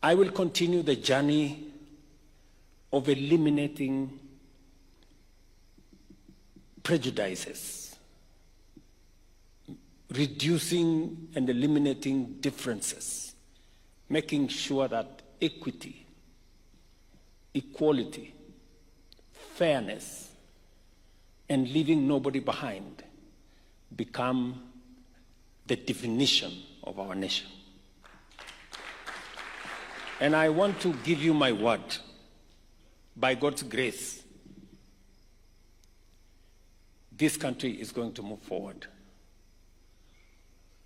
I will continue the journey of eliminating prejudices, reducing and eliminating differences, making sure that equity, equality, fairness, and leaving nobody behind become the definition of our nation. And I want to give you my word, by God's grace, this country is going to move forward.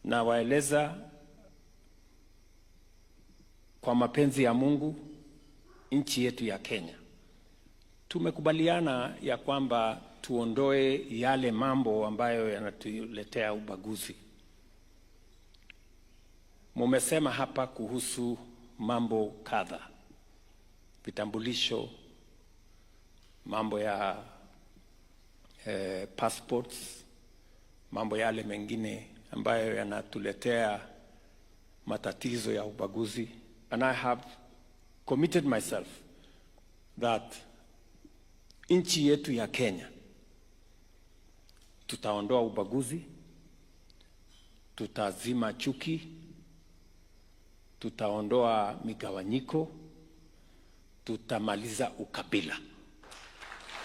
Na waeleza kwa mapenzi ya Mungu, nchi yetu ya Kenya, tumekubaliana ya kwamba tuondoe yale mambo ambayo yanatuletea ubaguzi. Mumesema hapa kuhusu mambo kadha, vitambulisho, mambo ya passports, mambo yale mengine ambayo yanatuletea matatizo ya ubaguzi. And I have committed myself that nchi yetu ya Kenya tutaondoa ubaguzi, tutazima chuki, tutaondoa migawanyiko, tutamaliza ukabila.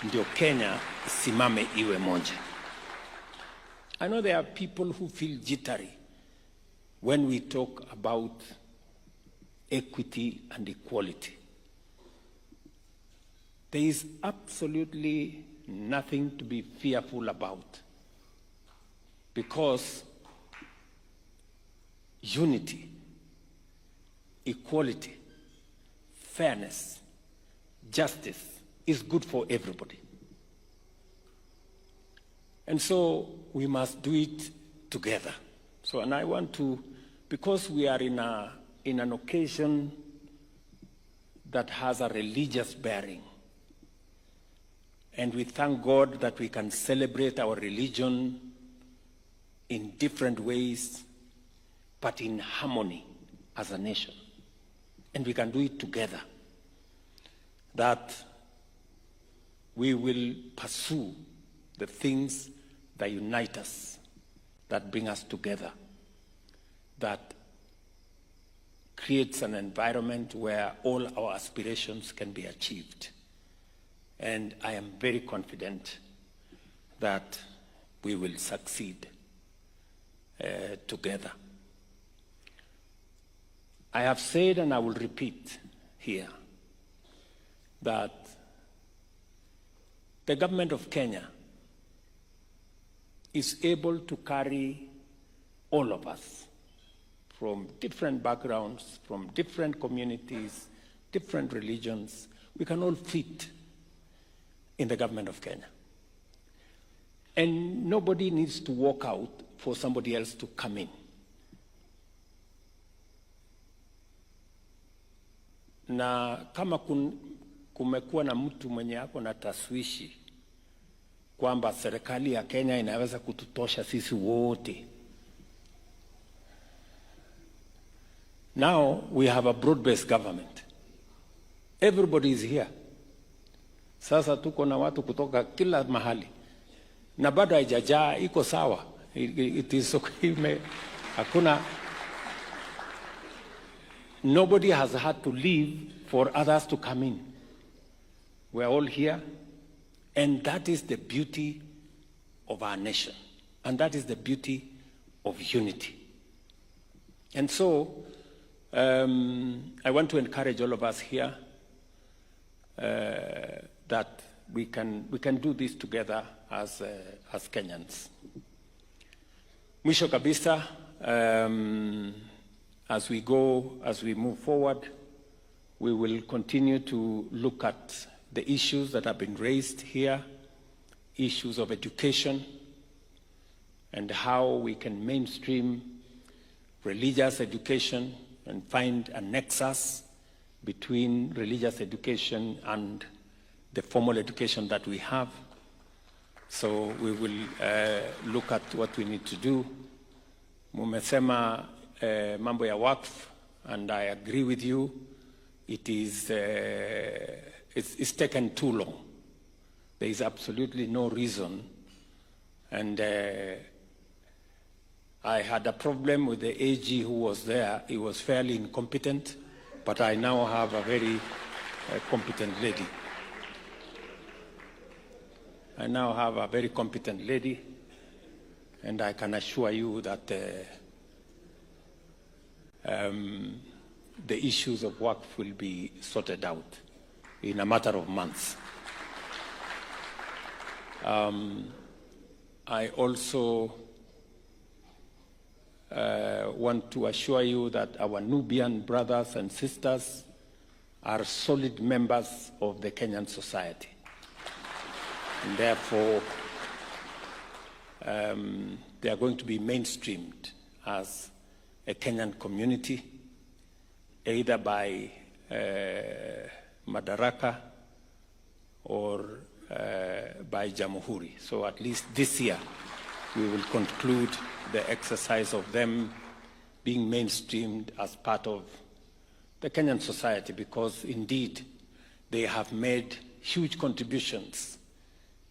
Ndio Kenya simame iwe moja. I know there are people who feel jittery when we talk about equity and equality. There is absolutely nothing to be fearful about, because unity, equality, fairness, justice is good for everybody. And so we must do it together. So, and I want to, because we are in an occasion that has a religious bearing, and we thank God that we can celebrate our religion in different ways, but in harmony as a nation. And we can do it together, that we will pursue the things that unite us, that bring us together, that creates an environment where all our aspirations can be achieved. And I am very confident that we will succeed together. I have said, and I will repeat here, that the government of Kenya is able to carry all of us from different backgrounds, from different communities, different religions. We can all fit in the government of Kenya. And nobody needs to walk out for somebody else to come in. Na kama kumekuwa na mtu mwenye hapo na taswishi kwamba serikali ya Kenya inaweza kututosha sisi wote. Now we have a broad-based government. Everybody is here. Sasa tuko na watu kutoka kila mahali. Na bado haijajaa, iko sawa. It is okay. Hakuna. Nobody has had to leave for others to come in. We are all here. And that is the beauty of our nation. And that is the beauty of unity. And so, I want to encourage all of us here that we can do this together as Kenyans. Mwisho kabisa, as we move forward, we will continue to look at the issues that have been raised here, issues of education, and how we can mainstream religious education and find a nexus between religious education and the formal education that we have. So we will look at what we need to do. Mumesema mambo ya waqf, and I agree with you. it's taken too long. There is absolutely no reason. And I had a problem with the AG who was there. He was fairly incompetent, but I now have a very competent lady. I now have a very competent lady, and I can assure you that the issues of work will be sorted out in a matter of months. I also want to assure you that our Nubian brothers and sisters are solid members of the Kenyan society. And therefore, they are going to be mainstreamed as a Kenyan community, either by Madaraka or by Jamhuri. So at least this year, we will conclude the exercise of them being mainstreamed as part of the Kenyan society, because indeed they have made huge contributions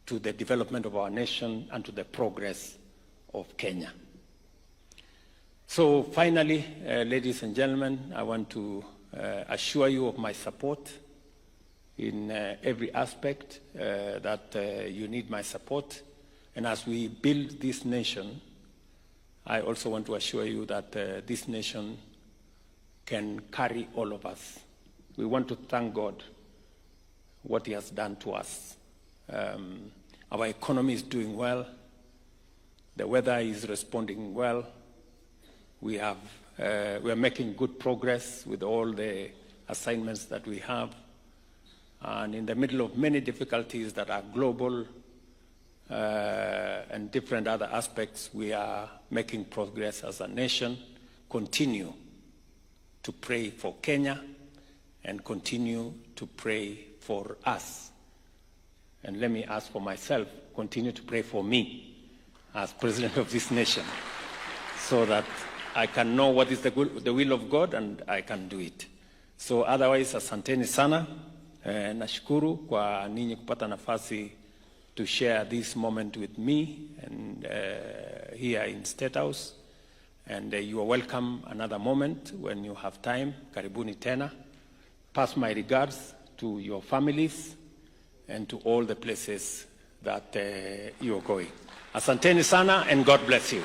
to the development of our nation and to the progress of Kenya. So finally, ladies and gentlemen, I want to assure you of my support in every aspect, that you need my support. And as we build this nation, I also want to assure you that this nation can carry all of us. We want to thank God what He has done to us. Our economy is doing well. The weather is responding well. We are making good progress with all the assignments that we have. And in the middle of many difficulties that are global and different other aspects, we are making progress as a nation. Continue to pray for Kenya and continue to pray for us. And let me ask for myself, continue to pray for me as president of this nation, so that I can know what is the will of God and I can do it. So otherwise, asanteni sana. Nashukuru kwa ninyi kupata nafasi to share this moment with me and here in State House. And you are welcome another moment when you have time. Karibuni tena. Pass my regards to your families and to all the places that you are going. Asanteni sana and God bless you.